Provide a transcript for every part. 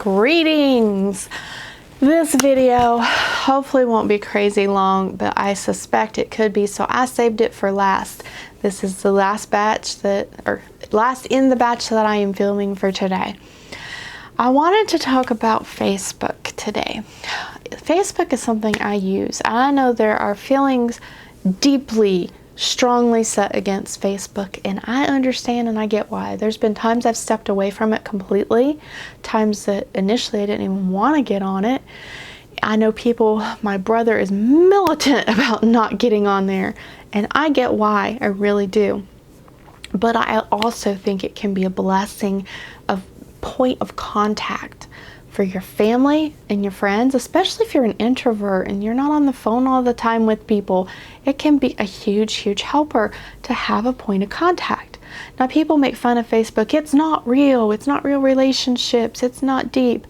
Greetings! This video hopefully won't be crazy long, but I suspect it could be, so I saved it for last. This is the last in the batch that I am filming for today. I wanted to talk about Facebook today. Facebook is something I use. I know there are feelings deeply, strongly set against Facebook, and I understand and I get why. There's been times I've stepped away from it completely, times that initially I didn't even want to get on it. I know people, my brother is militant about not getting on there, and I get why, I really do. But I also think it can be a blessing of point of contact for your family and your friends, especially if you're an introvert and you're not on the phone all the time with people. It can be a huge helper to have a point of contact. Now, people make fun of Facebook. It's not real relationships, it's not deep.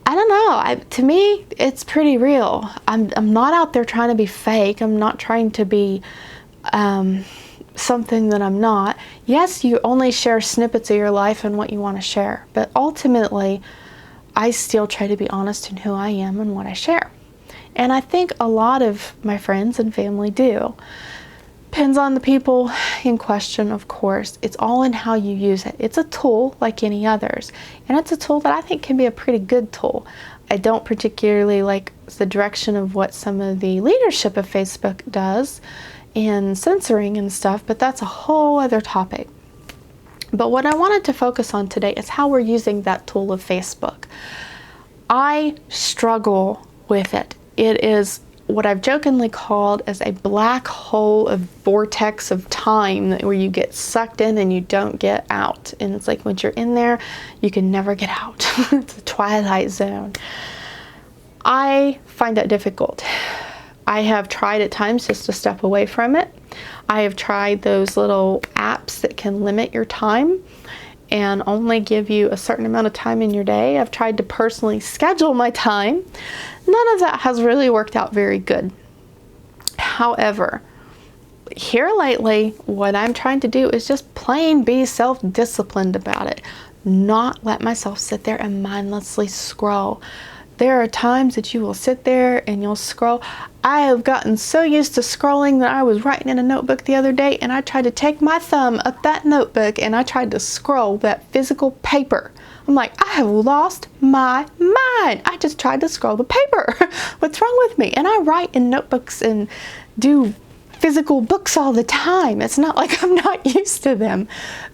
I don't know, to me it's pretty real. I'm not out there trying to be fake. I'm not trying to be something that I'm not. Yes, you only share snippets of your life and what you want to share, but ultimately I still try to be honest in who I am and what I share. And I think a lot of my friends and family do. Depends on the people in question, of course. It's all in how you use it. It's a tool like any others. And it's a tool that I think can be a pretty good tool. I don't particularly like the direction of what some of the leadership of Facebook does in censoring and stuff, but that's a whole other topic. But what I wanted to focus on today is how we're using that tool of Facebook. I struggle with it. It is what I've jokingly called as a black hole of vortex of time where you get sucked in and you don't get out. And it's like once you're in there, you can never get out. It's a twilight zone. I find that difficult. I have tried at times just to step away from it. I have tried those little apps that can limit your time and only give you a certain amount of time in your day. I've tried to personally schedule my time. None of that has really worked out very good. However, here lately, what I'm trying to do is just plain be self-disciplined about it. Not let myself sit there and mindlessly scroll. There are times that you will sit there and you'll scroll. I have gotten so used to scrolling that I was writing in a notebook the other day and I tried to take my thumb up that notebook and I tried to scroll that physical paper. I'm like, I have lost my mind. I just tried to scroll the paper. What's wrong with me? And I write in notebooks and do physical books all the time. It's not like I'm not used to them,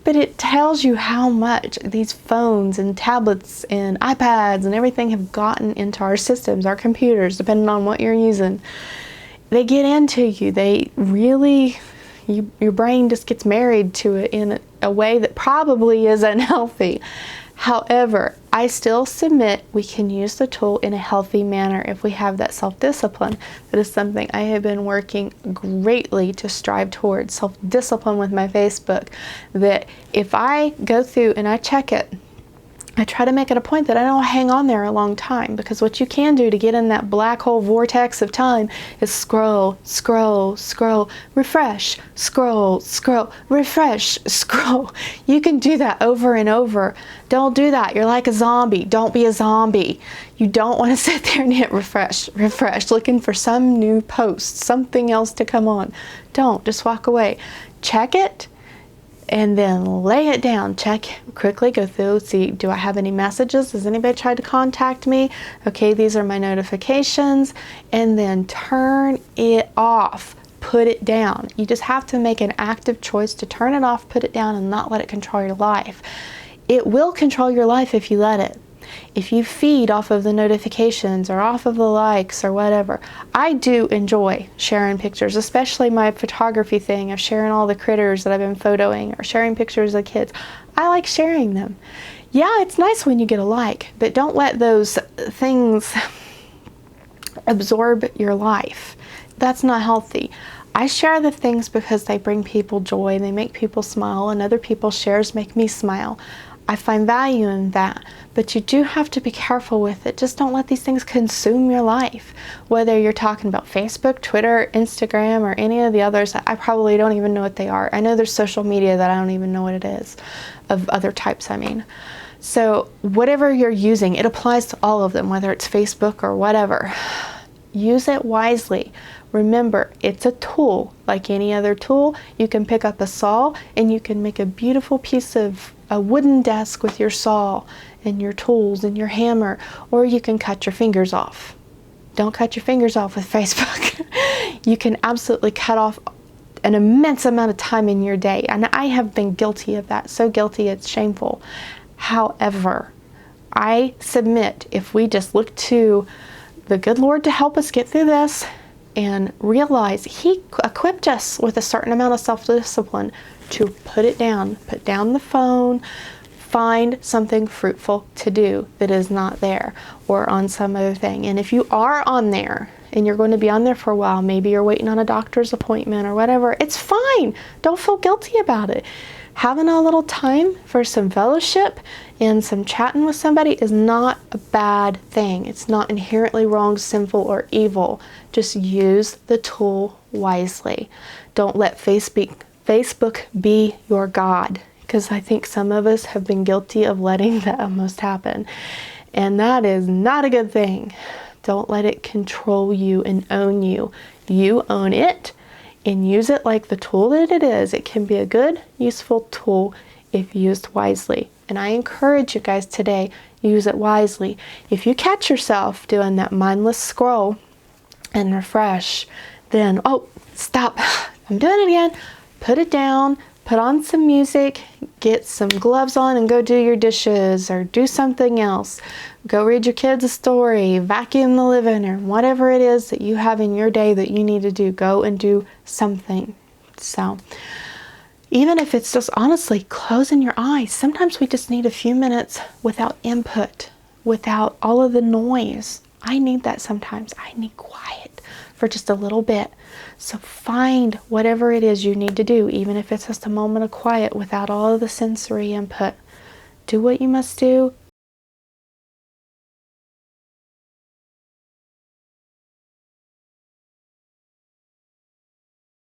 but it tells you how much these phones and tablets and iPads and everything have gotten into our systems, our computers, depending on what you're using. They get into you. They really, your brain just gets married to it in a way that probably is unhealthy. However, I still submit we can use the tool in a healthy manner if we have that self-discipline. That is something I have been working greatly to strive towards, self-discipline with my Facebook. That if I go through and I check it, I try to make it a point that I don't hang on there a long time, because what you can do to get in that black hole vortex of time is scroll, refresh, scroll, refresh, scroll. You can do that over and over. Don't do that. You're like a zombie. Don't be a zombie. You don't want to sit there and hit refresh, looking for some new post, something else to come on. Don't. Just walk away. Check it. And then lay it down. Check quickly, go through, see, do I have any messages? Has anybody tried to contact me? Okay, these are my notifications. And then turn it off. Put it down. You just have to make an active choice to turn it off, put it down, and not let it control your life. It will control your life if you let it. If you feed off of the notifications or off of the likes or whatever. I do enjoy sharing pictures, especially my photography thing of sharing all the critters that I've been photoing or sharing pictures of kids. I like sharing them. Yeah, it's nice when you get a like, but don't let those things absorb your life. That's not healthy. I share the things because they bring people joy, they make people smile, and other people's shares make me smile. I find value in that, but you do have to be careful with it. Just don't let these things consume your life. Whether you're talking about Facebook, Twitter, Instagram, or any of the others, I probably don't even know what they are. I know there's social media that I don't even know what it is, of other types, I mean. So whatever you're using, it applies to all of them, whether it's Facebook or whatever. Use it wisely. Remember, it's a tool like any other tool. You can pick up a saw and you can make a beautiful piece of a wooden desk with your saw and your tools and your hammer, or you can cut your fingers off. Don't cut your fingers off with Facebook. You can absolutely cut off an immense amount of time in your day, and I have been guilty of that, so guilty it's shameful. However, I submit, if we just look to the good Lord to help us get through this and realize He equipped us with a certain amount of self-discipline to put down the phone, find something fruitful to do that is not there or on some other thing. And if you are on there and you're going to be on there for a while, maybe you're waiting on a doctor's appointment or whatever, it's fine. Don't feel guilty about it. Having a little time for some fellowship and some chatting with somebody is not a bad thing. It's not inherently wrong, sinful, or evil. Just use the tool wisely. Don't let Facebook be your God, because I think some of us have been guilty of letting that almost happen. And that is not a good thing. Don't let it control you and own you. You own it and use it like the tool that it is. It can be a good, useful tool if used wisely. And I encourage you guys today, use it wisely. If you catch yourself doing that mindless scroll and refresh, then, oh, stop, I'm doing it again. Put it down, put on some music, get some gloves on and go do your dishes or do something else. Go read your kids a story, vacuum the living room, whatever it is that you have in your day that you need to do, go and do something. So even if it's just honestly closing your eyes, sometimes we just need a few minutes without input, without all of the noise. I need that sometimes. I need quiet for just a little bit. So find whatever it is you need to do, even if it's just a moment of quiet without all of the sensory input. Do what you must do,